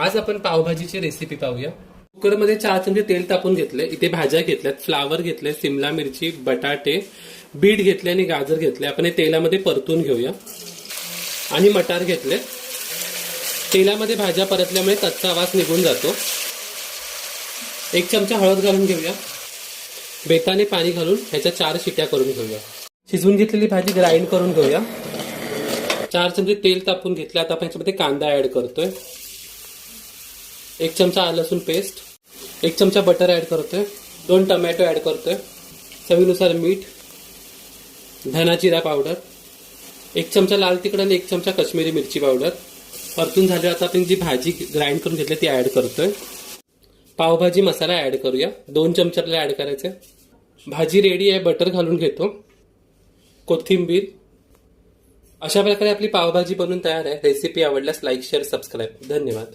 आज आपण पावभाजीची रेसिपी पाहूया। कुकरमध्ये 4 चमचे तेल तापून घेतले। इथे भाज्या घेतल्यात, फ्लावर घेतले, सिमला मिरची, बटाटे, बीट घेतले आणि गाजर घेतले। आपण हे तेलामध्ये परतून घेऊया आणि मटार घेतले। तेलामध्ये भाज्या परतल्यामुळे कच्चा वास निघून जातो। 1 चमचा हळद घालून घेऊया। बेताने पाणी घालून ह्याच्या 4 शिट्या करून घेऊया। शिजवून घेतलेली भाजी ग्राइंड करून घेऊया। 4 चमचे तेल तापून घेतले। आता आपण ह्याच्यामध्ये कांदा ऍड करतोय। 1 चमचा आलं लसूण पेस्ट, 1 चमचा बटर ऍड करतोय, 2 टोमॅटो ऍड करतोय, चवीनुसार मीठ, धना जिरा पावडर, 1 चमचा लाल तिखट आणि 1 चमचा काश्मीरी मिरची पावडर। परतून झाले। आता आपण जी भाजी ग्राइंड करून घेतली ती ऍड करतोय। पावभाजी मसाला ऍड करूया। 2 चमचे आपल्याला ऍड करायचे। भाजी रेडी आहे। बटर घालून घेतो, कोथिंबीर। अशा प्रकारे आपली पावभाजी बनवून तयार आहे। रेसिपी आवडल्यास लाईक, शेअर, सबस्क्राईब। धन्यवाद।